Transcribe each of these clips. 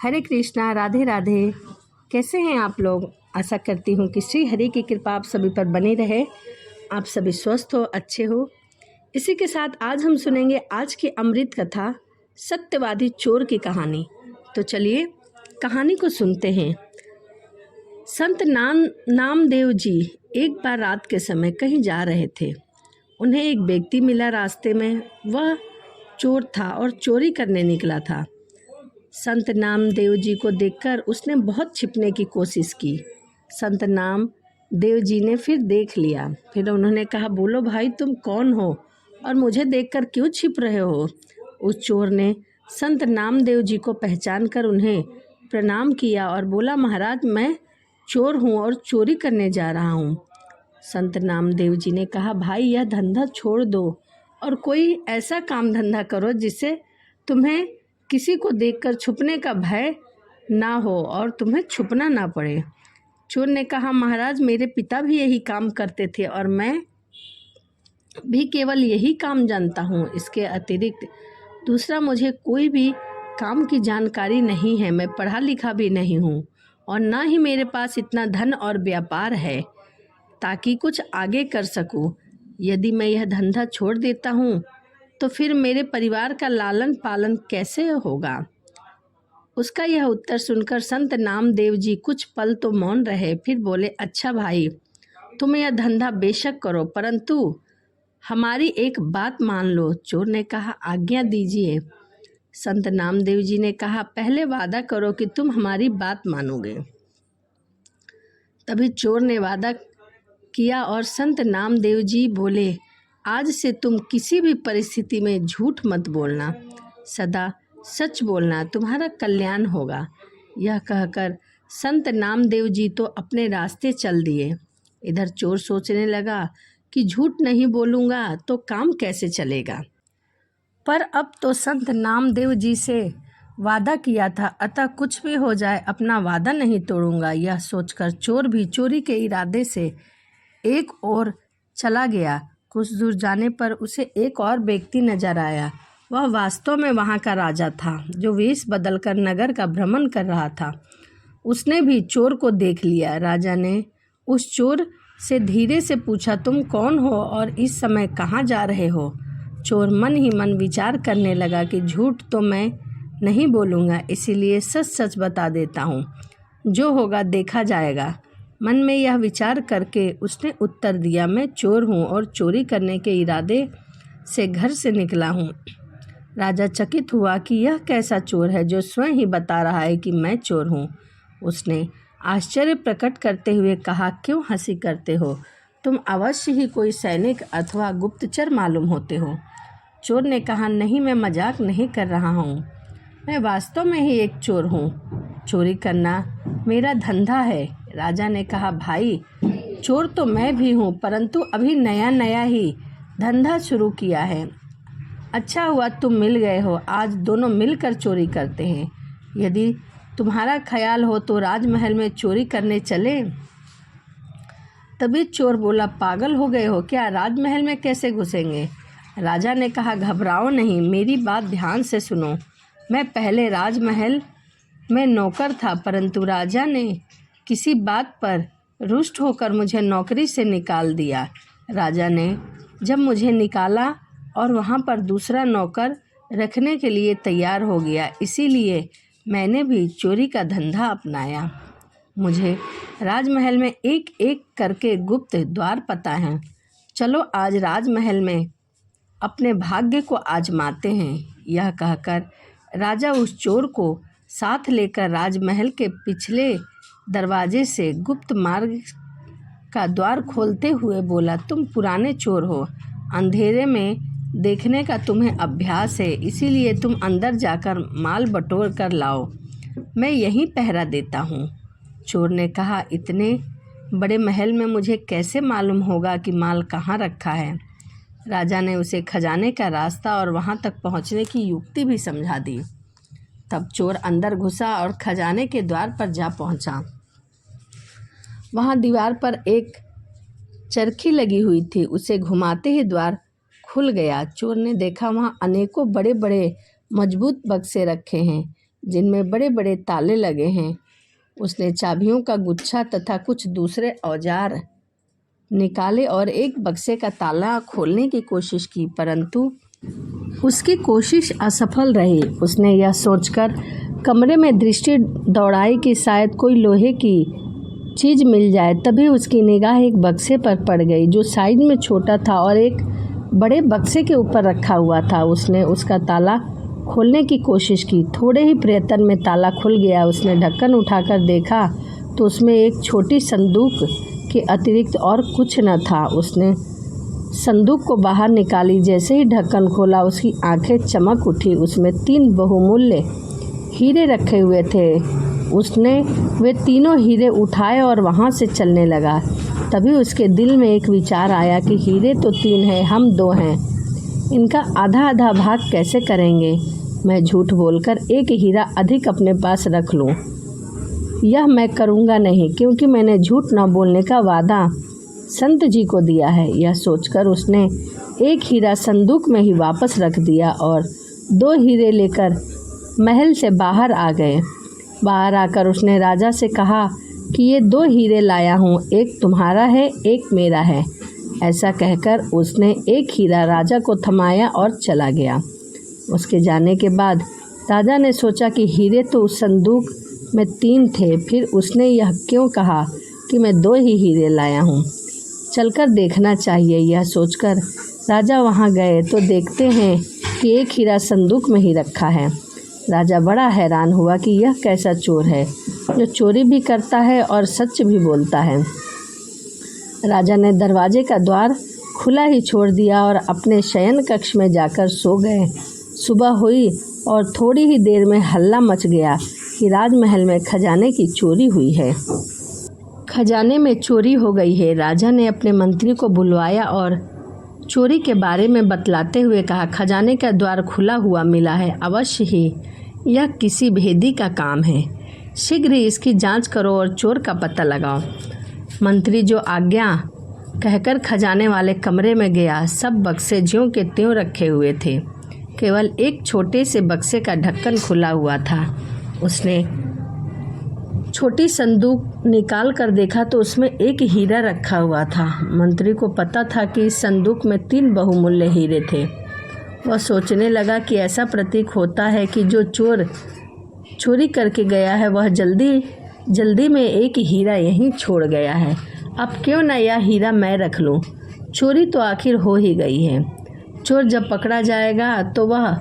हरे कृष्णा, राधे राधे। कैसे हैं आप लोग? आशा करती हूँ कि श्री हरि की कृपा आप सभी पर बनी रहे, आप सभी स्वस्थ हो, अच्छे हो। इसी के साथ आज हम सुनेंगे आज की अमृत कथा, सत्यवादी चोर की कहानी। तो चलिए कहानी को सुनते हैं। संत नामदेव जी एक बार रात के समय कहीं जा रहे थे। उन्हें एक व्यक्ति मिला रास्ते में। वह चोर था और चोरी करने निकला था। संत नामदेव जी को देखकर उसने बहुत छिपने की कोशिश की। संत नामदेव जी ने फिर देख लिया। फिर उन्होंने कहा, बोलो भाई, तुम कौन हो और मुझे देखकर क्यों छिप रहे हो? उस चोर ने संत नामदेव जी को पहचान कर उन्हें प्रणाम किया और बोला, महाराज, मैं चोर हूँ और चोरी करने जा रहा हूँ। संत नामदेव जी ने कहा, भाई, यह धंधा छोड़ दो और कोई ऐसा काम धंधा करो जिससे तुम्हें किसी को देखकर छुपने का भय ना हो और तुम्हें छुपना ना पड़े। चोर ने कहा, महाराज, मेरे पिता भी यही काम करते थे और मैं भी केवल यही काम जानता हूँ। इसके अतिरिक्त दूसरा मुझे कोई भी काम की जानकारी नहीं है। मैं पढ़ा लिखा भी नहीं हूँ और ना ही मेरे पास इतना धन और व्यापार है ताकि कुछ आगे कर सकूँ। यदि मैं यह धंधा छोड़ देता हूँ तो फिर मेरे परिवार का लालन पालन कैसे होगा? उसका यह उत्तर सुनकर संत नामदेव जी कुछ पल तो मौन रहे, फिर बोले, अच्छा भाई, तुम यह धंधा बेशक करो, परंतु हमारी एक बात मान लो। चोर ने कहा, आज्ञा दीजिए। संत नामदेव जी ने कहा, पहले वादा करो कि तुम हमारी बात मानोगे। तभी चोर ने वादा किया और संत नामदेव जी बोले, आज से तुम किसी भी परिस्थिति में झूठ मत बोलना, सदा सच बोलना, तुम्हारा कल्याण होगा। यह कहकर संत नामदेव जी तो अपने रास्ते चल दिए। इधर चोर सोचने लगा कि झूठ नहीं बोलूँगा तो काम कैसे चलेगा, पर अब तो संत नामदेव जी से वादा किया था, अतः कुछ भी हो जाए अपना वादा नहीं तोड़ूंगा। यह सोचकर चोर भी चोरी के इरादे से एक ओर चला गया। कुछ दूर जाने पर उसे एक और व्यक्ति नजर आया। वह वास्तव में वहाँ का राजा था, जो वेश बदलकर नगर का भ्रमण कर रहा था। उसने भी चोर को देख लिया। राजा ने उस चोर से धीरे से पूछा, तुम कौन हो और इस समय कहाँ जा रहे हो? चोर मन ही मन विचार करने लगा कि झूठ तो मैं नहीं बोलूँगा, इसीलिए सच सच बता देता हूँ, जो होगा देखा जाएगा। मन में यह विचार करके उसने उत्तर दिया, मैं चोर हूँ और चोरी करने के इरादे से घर से निकला हूँ। राजा चकित हुआ कि यह कैसा चोर है जो स्वयं ही बता रहा है कि मैं चोर हूँ। उसने आश्चर्य प्रकट करते हुए कहा, क्यों हंसी करते हो? तुम अवश्य ही कोई सैनिक अथवा गुप्तचर मालूम होते हो। चोर ने कहा, नहीं, मैं मजाक नहीं कर रहा हूँ, मैं वास्तव में ही एक चोर हूँ। चोरी करना मेरा धंधा है। राजा ने कहा, भाई, चोर तो मैं भी हूँ, परंतु अभी नया नया ही धंधा शुरू किया है। अच्छा हुआ तुम मिल गए हो, आज दोनों मिलकर चोरी करते हैं। यदि तुम्हारा ख्याल हो तो राजमहल में चोरी करने चले। तभी चोर बोला, पागल हो गए हो क्या? राजमहल में कैसे घुसेंगे? राजा ने कहा, घबराओ नहीं, मेरी बात ध्यान से सुनो। मैं पहले राजमहल में नौकर था, परंतु राजा ने किसी बात पर रुष्ट होकर मुझे नौकरी से निकाल दिया। राजा ने जब मुझे निकाला और वहाँ पर दूसरा नौकर रखने के लिए तैयार हो गया, इसीलिए मैंने भी चोरी का धंधा अपनाया। मुझे राजमहल में एक एक करके गुप्त द्वार पता है। चलो आज राजमहल में अपने भाग्य को आजमाते हैं। यह कहकर राजा उस चोर को साथ लेकर राजमहल के पिछले दरवाजे से गुप्त मार्ग का द्वार खोलते हुए बोला, तुम पुराने चोर हो, अंधेरे में देखने का तुम्हें अभ्यास है, इसीलिए तुम अंदर जाकर माल बटोर कर लाओ, मैं यहीं पहरा देता हूँ। चोर ने कहा, इतने बड़े महल में मुझे कैसे मालूम होगा कि माल कहाँ रखा है? राजा ने उसे खजाने का रास्ता और वहाँ तक पहुँचने की युक्ति भी समझा दी। तब चोर अंदर घुसा और खजाने के द्वार पर जा पहुँचा। वहाँ दीवार पर एक चरखी लगी हुई थी। उसे घुमाते ही द्वार खुल गया। चोर ने देखा वहाँ अनेकों बड़े बड़े मजबूत बक्से रखे हैं, जिनमें बड़े बड़े ताले लगे हैं। उसने चाबियों का गुच्छा तथा कुछ दूसरे औजार निकाले और एक बक्से का ताला खोलने की कोशिश की, परंतु उसकी कोशिश असफल रही। उसने यह सोचकर कमरे में दृष्टि दौड़ाई कि शायद कोई लोहे की चीज़ मिल जाए। तभी उसकी निगाह एक बक्से पर पड़ गई जो साइज में छोटा था और एक बड़े बक्से के ऊपर रखा हुआ था। उसने उसका ताला खोलने की कोशिश की। थोड़े ही प्रयत्न में ताला खुल गया। उसने ढक्कन उठाकर देखा तो उसमें एक छोटी संदूक के अतिरिक्त और कुछ न था। उसने संदूक को बाहर निकाली। जैसे ही ढक्कन खोला उसकी आंखें चमक उठी। उसमें 3 बहुमूल्य हीरे रखे हुए थे। उसने वे तीनों हीरे उठाए और वहाँ से चलने लगा। तभी उसके दिल में एक विचार आया कि हीरे तो 3 हैं, हम 2 हैं, इनका आधा आधा भाग कैसे करेंगे। मैं झूठ बोलकर एक हीरा अधिक अपने पास रख लूँ। यह मैं करूँगा नहीं, क्योंकि मैंने झूठ न बोलने का वादा संत जी को दिया है। यह सोचकर उसने एक हीरा संदूक में ही वापस रख दिया और 2 हीरे लेकर महल से बाहर आ गए। बाहर आकर उसने राजा से कहा कि ये 2 हीरे लाया हूँ, एक तुम्हारा है, एक मेरा है। ऐसा कहकर उसने एक हीरा राजा को थमाया और चला गया। उसके जाने के बाद राजा ने सोचा कि हीरे तो उस संदूक में 3 थे, फिर उसने यह क्यों कहा कि मैं 2 ही हीरे लाया हूँ, चलकर देखना चाहिए। यह सोचकर राजा वहाँ गए तो देखते हैं कि एक हीरा संदूक में ही रखा है। राजा बड़ा हैरान हुआ कि यह कैसा चोर है जो चोरी भी करता है और सच भी बोलता है। राजा ने दरवाजे का द्वार खुला ही छोड़ दिया और अपने शयन कक्ष में जाकर सो गए। सुबह हुई और थोड़ी ही देर में हल्ला मच गया कि राजमहल में खजाने की चोरी हुई है। खजाने में चोरी हो गई है। राजा ने अपने मंत्री को बुलवाया और चोरी के बारे में बतलाते हुए कहा, खजाने का द्वार खुला हुआ मिला है, अवश्य ही यह किसी भेदी का काम है। शीघ्र ही इसकी जांच करो और चोर का पता लगाओ। मंत्री जो आज्ञा कहकर खजाने वाले कमरे में गया। सब बक्से ज्यों के त्यों रखे हुए थे, केवल एक छोटे से बक्से का ढक्कन खुला हुआ था। उसने छोटी संदूक निकाल कर देखा तो उसमें एक हीरा रखा हुआ था। मंत्री को पता था कि इस संदूक में 3 बहुमूल्य हीरे थे। वह सोचने लगा कि ऐसा प्रतीक होता है कि जो चोर चोरी करके गया है वह जल्दी में एक हीरा यहीं छोड़ गया है। अब क्यों न यह हीरा मैं रख लूं। चोरी तो आखिर हो ही गई है। चोर जब पकड़ा जाएगा तो वह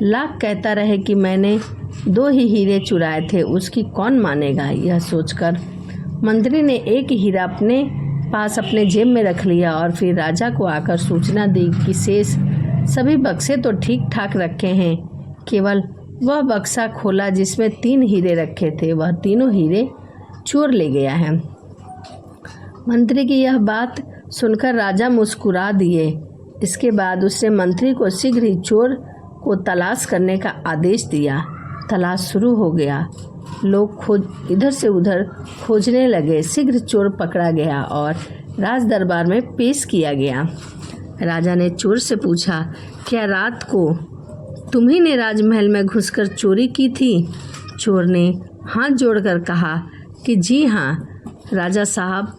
लाख कहता रहे कि मैंने 2 ही हीरे चुराए थे, उसकी कौन मानेगा। यह सोचकर मंत्री ने एक हीरा अपने पास अपने जेब में रख लिया और फिर राजा को आकर सूचना दी कि शेष सभी बक्से तो ठीक ठाक रखे हैं, केवल वह बक्सा खोला जिसमें 3 हीरे रखे थे, वह तीनों हीरे चोर ले गया है। मंत्री की यह बात सुनकर राजा मुस्कुरा दिए। इसके बाद उसने मंत्री को शीघ्र ही चोर को तलाश करने का आदेश दिया। तलाश शुरू हो गया। लोग इधर से उधर खोजने लगे। शीघ्र चोर पकड़ा गया और राज दरबार में पेश किया गया। राजा ने चोर से पूछा, क्या रात को तुम्ही ने राजमहल में घुसकर चोरी की थी? चोर ने हाथ जोड़कर कहा कि जी हाँ राजा साहब,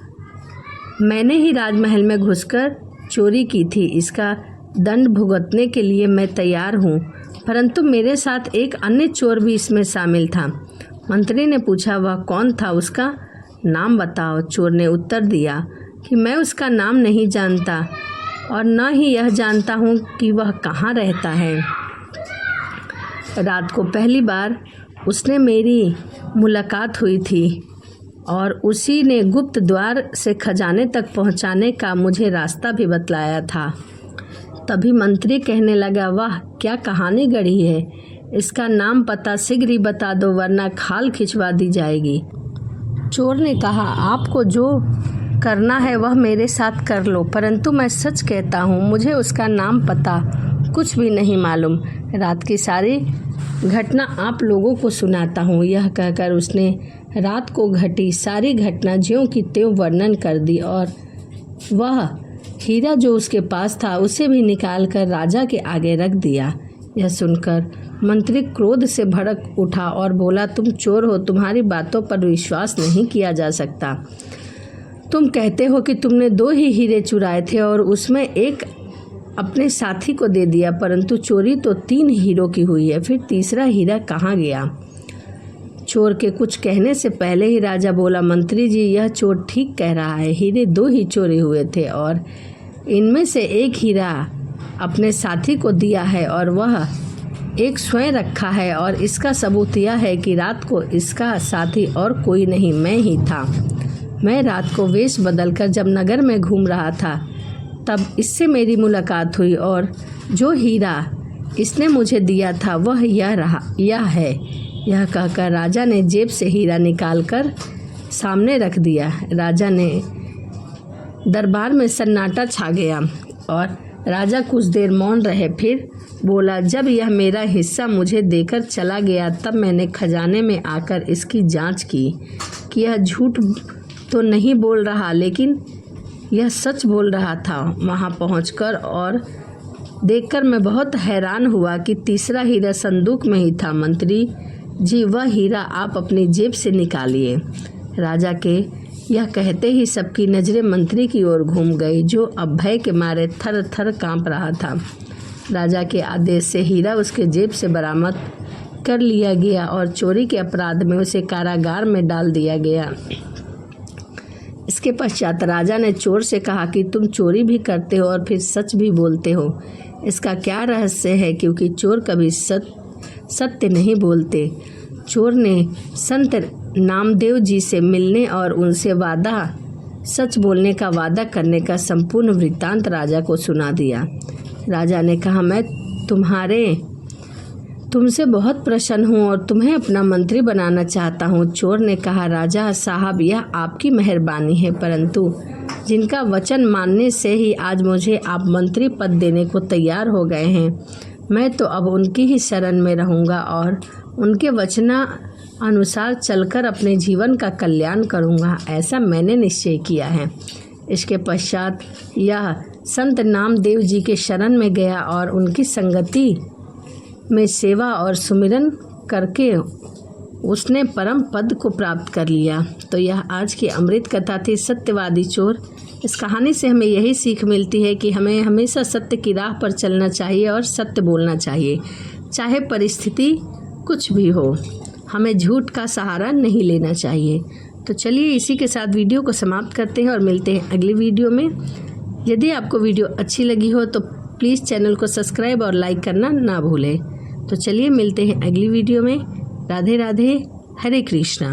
मैंने ही राजमहल में घुसकर चोरी की थी। इसका दंड भुगतने के लिए मैं तैयार हूँ, परंतु मेरे साथ एक अन्य चोर भी इसमें शामिल था। मंत्री ने पूछा, वह कौन था, उसका नाम बताओ। चोर ने उत्तर दिया कि मैं उसका नाम नहीं जानता और न ही यह जानता हूँ कि वह कहाँ रहता है। रात को पहली बार उसने मेरी मुलाकात हुई थी और उसी ने गुप्त द्वार से खजाने तक पहुँचाने का मुझे रास्ता भी बतलाया था। तभी मंत्री कहने लगा, वाह क्या कहानी गढ़ी है, इसका नाम पता शीघ्र ही बता दो वरना खाल खिंचवा दी जाएगी। चोर ने कहा, आपको जो करना है वह मेरे साथ कर लो, परंतु मैं सच कहता हूँ मुझे उसका नाम पता कुछ भी नहीं मालूम। रात की सारी घटना आप लोगों को सुनाता हूँ। यह कहकर उसने रात को घटी सारी घटना ज्यों की त्यों वर्णन कर दी और वह हीरा जो उसके पास था उसे भी निकाल कर राजा के आगे रख दिया। यह सुनकर मंत्री क्रोध से भड़क उठा और बोला, तुम चोर हो, तुम्हारी बातों पर विश्वास नहीं किया जा सकता। तुम कहते हो कि तुमने 2 ही हीरे चुराए थे और उसमें एक अपने साथी को दे दिया, परंतु चोरी तो 3 हीरों की हुई है, फिर तीसरा हीरा कहाँ गया? चोर के कुछ कहने से पहले ही राजा बोला, मंत्री जी, यह चोर ठीक कह रहा है, हीरे 2 ही चोरी हुए थे और इनमें से एक हीरा अपने साथी को दिया है और वह एक स्वयं रखा है, और इसका सबूत यह है कि रात को इसका साथी और कोई नहीं, मैं ही था। मैं रात को वेश बदलकर जब नगर में घूम रहा था तब इससे मेरी मुलाकात हुई और जो हीरा इसने मुझे दिया था वह यह है। यह कहकर राजा ने जेब से हीरा निकालकर सामने रख दिया। राजा ने दरबार में सन्नाटा छा गया और राजा कुछ देर मौन रहे, फिर बोला, जब यह मेरा हिस्सा मुझे देकर चला गया तब मैंने खजाने में आकर इसकी जांच की कि यह झूठ तो नहीं बोल रहा, लेकिन यह सच बोल रहा था। वहां पहुंचकर और देखकर मैं बहुत हैरान हुआ कि तीसरा हीरा संदूक में ही था। मंत्री जी, वह हीरा आप अपनी जेब से निकालिए। राजा के यह कहते ही सबकी नज़रें मंत्री की ओर घूम गई, जो अब भय के मारे थर थर कांप रहा था। राजा के आदेश से हीरा उसके जेब से बरामद कर लिया गया और चोरी के अपराध में उसे कारागार में डाल दिया गया। इसके पश्चात राजा ने चोर से कहा कि तुम चोरी भी करते हो और फिर सच भी बोलते हो, इसका क्या रहस्य है? क्योंकि चोर कभी सत्य नहीं बोलते। चोर ने संत नामदेव जी से मिलने और उनसे सच बोलने का वादा करने का संपूर्ण वृत्तांत राजा को सुना दिया। राजा ने कहा, मैं तुमसे बहुत प्रसन्न हूँ और तुम्हें अपना मंत्री बनाना चाहता हूँ। चोर ने कहा, राजा साहब, यह आपकी मेहरबानी है, परंतु जिनका वचन मानने से ही आज मुझे आप मंत्री पद देने को तैयार हो गए हैं, मैं तो अब उनकी ही शरण में रहूँगा और उनके वचना अनुसार चलकर अपने जीवन का कल्याण करूँगा, ऐसा मैंने निश्चय किया है। इसके पश्चात यह संत नामदेव जी के शरण में गया और उनकी संगति में सेवा और सुमिरन करके उसने परम पद को प्राप्त कर लिया। तो यह आज की अमृत कथा थी, सत्यवादी चोर। इस कहानी से हमें यही सीख मिलती है कि हमें हमेशा सत्य की राह पर चलना चाहिए और सत्य बोलना चाहिए, चाहे परिस्थिति कुछ भी हो। हमें झूठ का सहारा नहीं लेना चाहिए। तो चलिए इसी के साथ वीडियो को समाप्त करते हैं और मिलते हैं अगली वीडियो में। यदि आपको वीडियो अच्छी लगी हो तो प्लीज़ चैनल को सब्सक्राइब और लाइक करना ना भूलें। तो चलिए मिलते हैं अगली वीडियो में। राधे राधे, हरे कृष्णा।